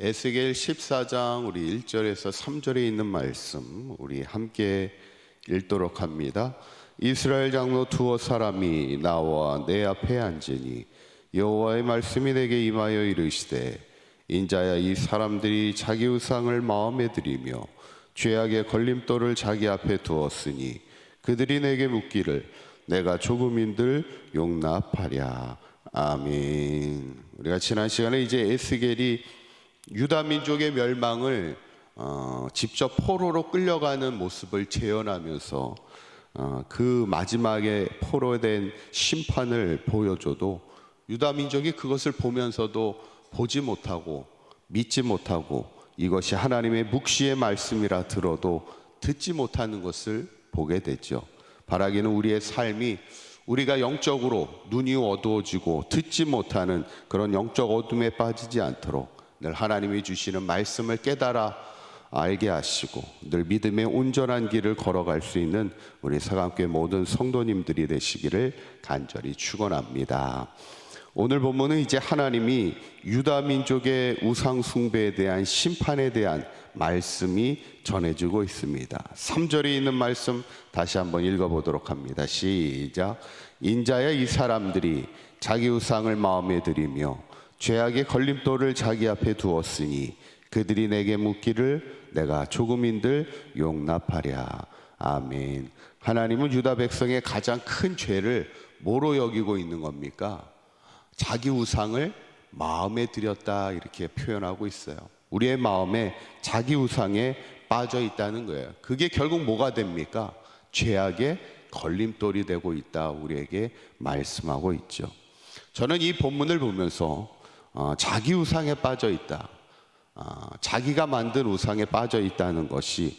에스겔 14장 우리 1절에서 3절에 있는 말씀 우리 함께 읽도록 합니다. 이스라엘 장로 두어 사람이 나와 내 앞에 앉으니 여호와의 말씀이 내게 임하여 이르시되 인자야, 이 사람들이 자기 우상을 마음에 들이며 죄악의 걸림돌을 자기 앞에 두었으니 그들이 내게 묻기를 내가 조금인들 용납하랴. 아멘. 우리가 지난 시간에 이제 에스겔이 유다 민족의 멸망을 직접 포로로 끌려가는 모습을 재현하면서 그 마지막에 포로된 심판을 보여줘도 유다 민족이 그것을 보면서도 보지 못하고 믿지 못하고 이것이 하나님의 묵시의 말씀이라 들어도 듣지 못하는 것을 보게 되죠. 바라기는 우리의 삶이 우리가 영적으로 눈이 어두워지고 듣지 못하는 그런 영적 어둠에 빠지지 않도록 늘 하나님이 주시는 말씀을 깨달아 알게 하시고 늘 믿음의 온전한 길을 걸어갈 수 있는 우리 사강교회 모든 성도님들이 되시기를 간절히 축원합니다. 오늘 본문은 이제 하나님이 유다 민족의 우상 숭배에 대한 심판에 대한 말씀이 전해지고 있습니다. 3절에 있는 말씀 다시 한번 읽어보도록 합니다. 시작. 인자야, 이 사람들이 자기 우상을 마음에 들이며 죄악의 걸림돌을 자기 앞에 두었으니 그들이 내게 묻기를 내가 조금인들 용납하랴. 아멘. 하나님은 유다 백성의 가장 큰 죄를 뭐로 여기고 있는 겁니까? 자기 우상을 마음에 들였다, 이렇게 표현하고 있어요. 우리의 마음에 자기 우상에 빠져 있다는 거예요. 그게 결국 뭐가 됩니까? 죄악의 걸림돌이 되고 있다, 우리에게 말씀하고 있죠. 저는 이 본문을 보면서 자기 우상에 빠져 있다, 자기가 만든 우상에 빠져 있다는 것이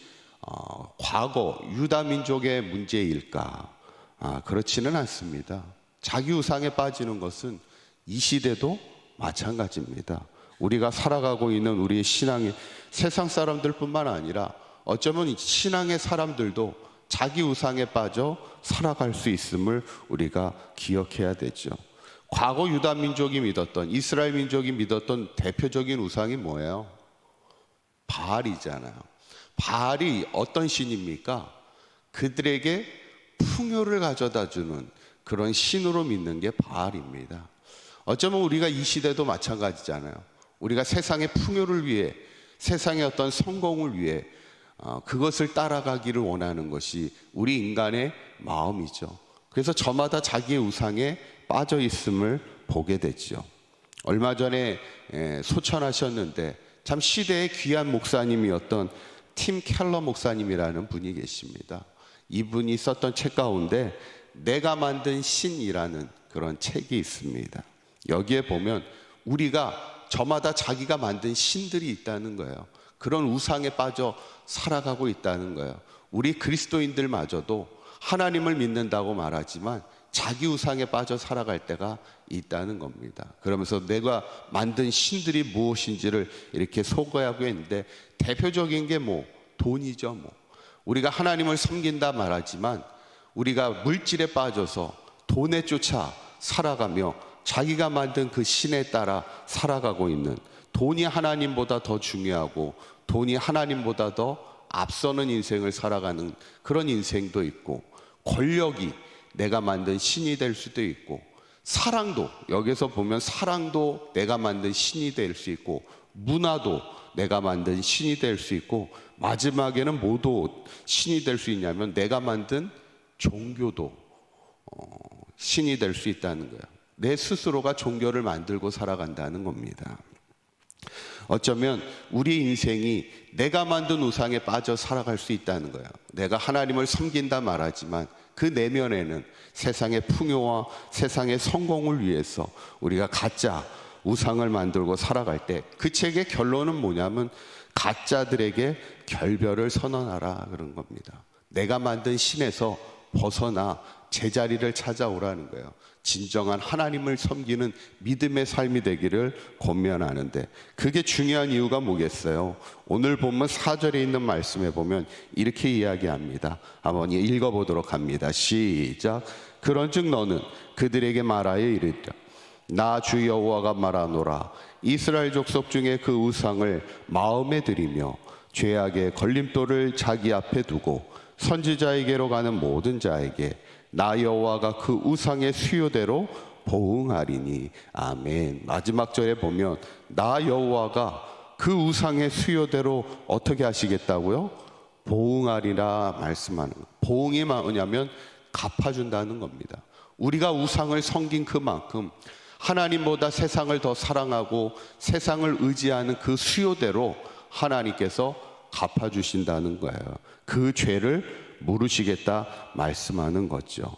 과거 유다 민족의 문제일까? 그렇지는 않습니다. 자기 우상에 빠지는 것은 이 시대도 마찬가지입니다. 우리가 살아가고 있는 우리의 신앙의 세상 사람들뿐만 아니라 어쩌면 신앙의 사람들도 자기 우상에 빠져 살아갈 수 있음을 우리가 기억해야 되죠. 과거 유다 민족이 믿었던, 이스라엘 민족이 믿었던 대표적인 우상이 뭐예요? 바알이잖아요. 바알이 어떤 신입니까? 그들에게 풍요를 가져다 주는 그런 신으로 믿는 게 바알입니다. 어쩌면 우리가 이 시대도 마찬가지잖아요. 우리가 세상의 풍요를 위해, 세상의 어떤 성공을 위해 그것을 따라가기를 원하는 것이 우리 인간의 마음이죠. 그래서 저마다 자기의 우상에 빠져 있음을 보게 되죠. 얼마 전에 소천하셨는데 참 시대의 귀한 목사님이었던 팀 켈러 목사님이라는 분이 계십니다. 이분이 썼던 책 가운데 내가 만든 신이라는 그런 책이 있습니다. 여기에 보면 우리가 저마다 자기가 만든 신들이 있다는 거예요. 그런 우상에 빠져 살아가고 있다는 거예요. 우리 그리스도인들마저도 하나님을 믿는다고 말하지만 자기 우상에 빠져 살아갈 때가 있다는 겁니다. 그러면서 내가 만든 신들이 무엇인지를 이렇게 소개하고 있는데 대표적인 게 돈이죠. 우리가 하나님을 섬긴다 말하지만 우리가 물질에 빠져서 돈에 쫓아 살아가며 자기가 만든 그 신에 따라 살아가고 있는, 돈이 하나님보다 더 중요하고 돈이 하나님보다 더 앞서는 인생을 살아가는 그런 인생도 있고, 권력이 내가 만든 신이 될 수도 있고, 사랑도, 여기서 보면 사랑도 내가 만든 신이 될 수 있고, 문화도 내가 만든 신이 될 수 있고, 마지막에는 뭐도 신이 될 수 있냐면 내가 만든 종교도 신이 될 수 있다는 거예요. 내 스스로가 종교를 만들고 살아간다는 겁니다. 어쩌면 우리 인생이 내가 만든 우상에 빠져 살아갈 수 있다는 거예요. 내가 하나님을 섬긴다 말하지만 그 내면에는 세상의 풍요와 세상의 성공을 위해서 우리가 가짜 우상을 만들고 살아갈 때 그 책의 결론은 뭐냐면 가짜들에게 결별을 선언하라, 그런 겁니다. 내가 만든 신에서 벗어나 제자리를 찾아오라는 거예요. 진정한 하나님을 섬기는 믿음의 삶이 되기를 권면하는데, 그게 중요한 이유가 뭐겠어요? 오늘 본문 4절에 있는 말씀에 보면 이렇게 이야기합니다. 한번 읽어보도록 합니다. 시작. 그런즉 너는 그들에게 말하여 이르리라. 나 주 여호와가 말하노라. 이스라엘 족속 중에 그 우상을 마음에 들이며 죄악의 걸림돌을 자기 앞에 두고 선지자에게로 가는 모든 자에게 나 여호와가 그 우상의 수요대로 보응하리니. 아멘. 마지막 절에 보면 나 여호와가 그 우상의 수요대로 어떻게 하시겠다고요? 보응하리라 말씀하는 거예요. 보응이 뭐냐면 갚아준다는 겁니다. 우리가 우상을 섬긴 그만큼 하나님보다 세상을 더 사랑하고 세상을 의지하는 그 수요대로 하나님께서 갚아주신다는 거예요. 그 죄를 물으시겠다 말씀하는 거죠.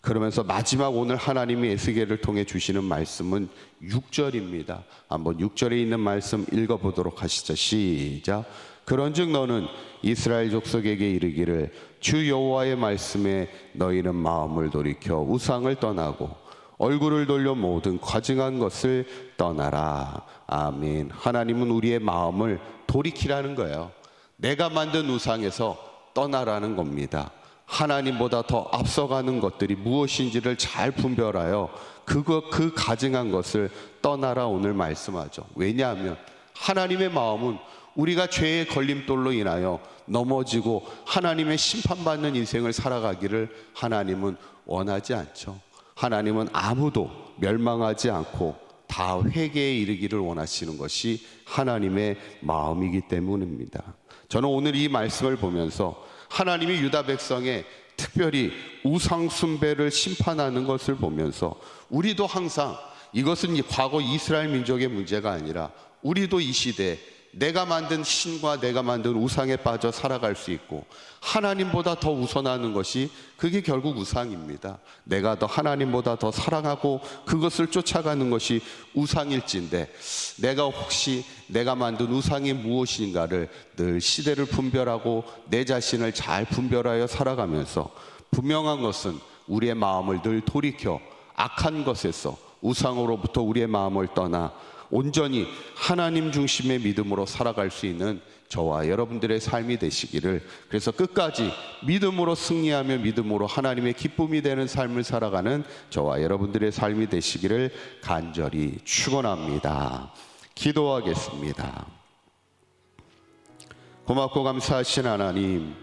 그러면서 마지막 오늘 하나님이 에스겔을 통해 주시는 말씀은 6절입니다. 한번 6절에 있는 말씀 읽어보도록 하시죠. 시작. 그런즉 너는 이스라엘 족속에게 이르기를 주 여호와의 말씀에 너희는 마음을 돌이켜 우상을 떠나고 얼굴을 돌려 모든 과증한 것을 떠나라. 아멘. 하나님은 우리의 마음을 돌이키라는 거예요. 내가 만든 우상에서 떠나라는 겁니다. 하나님보다 더 앞서가는 것들이 무엇인지를 잘 분별하여 그 가증한 것을 떠나라 오늘 말씀하죠. 왜냐하면 하나님의 마음은 우리가 죄의 걸림돌로 인하여 넘어지고 하나님의 심판받는 인생을 살아가기를 하나님은 원하지 않죠. 하나님은 아무도 멸망하지 않고 다 회개에 이르기를 원하시는 것이 하나님의 마음이기 때문입니다. 저는 오늘 이 말씀을 보면서 하나님이 유다 백성의 특별히 우상 숭배를 심판하는 것을 보면서 우리도 항상 이것은 과거 이스라엘 민족의 문제가 아니라 우리도 이 시대에 내가 만든 신과 내가 만든 우상에 빠져 살아갈 수 있고 하나님보다 더 우선하는 것이 그게 결국 우상입니다. 내가 더 하나님보다 더 사랑하고 그것을 쫓아가는 것이 우상일진데 내가 혹시 내가 만든 우상이 무엇인가를 늘 시대를 분별하고 내 자신을 잘 분별하여 살아가면서 분명한 것은 우리의 마음을 늘 돌이켜 악한 것에서 우상으로부터 우리의 마음을 떠나 온전히 하나님 중심의 믿음으로 살아갈 수 있는 저와 여러분들의 삶이 되시기를, 그래서 끝까지 믿음으로 승리하며 믿음으로 하나님의 기쁨이 되는 삶을 살아가는 저와 여러분들의 삶이 되시기를 간절히 축원합니다. 기도하겠습니다. 고맙고 감사하신 하나님,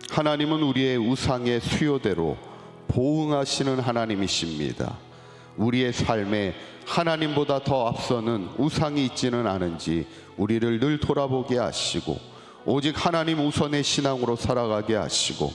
하나님은 우리의 우상의 수요대로 보응하시는 하나님이십니다. 우리의 삶에 하나님보다 더 앞서는 우상이 있지는 않은지 우리를 늘 돌아보게 하시고 오직 하나님 우선의 신앙으로 살아가게 하시고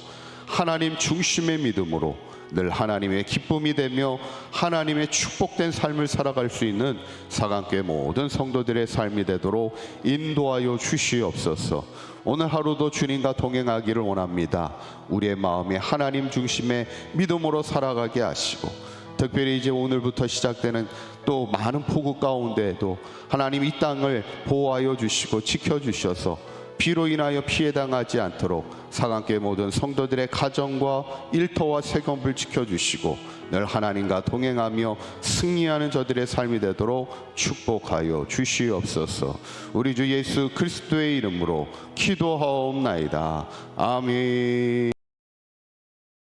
하나님 중심의 믿음으로 늘 하나님의 기쁨이 되며 하나님의 축복된 삶을 살아갈 수 있는 사강교회 모든 성도들의 삶이 되도록 인도하여 주시옵소서. 오늘 하루도 주님과 동행하기를 원합니다. 우리의 마음이 하나님 중심의 믿음으로 살아가게 하시고 특별히 이제 오늘부터 시작되는 또 많은 폭우 가운데에도 하나님 이 땅을 보호하여 주시고 지켜주셔서 비로 인하여 피해당하지 않도록 사강교회 모든 성도들의 가정과 일터와 세금을 지켜주시고 늘 하나님과 동행하며 승리하는 저들의 삶이 되도록 축복하여 주시옵소서. 우리 주 예수 그리스도의 이름으로 기도하옵나이다. 아멘.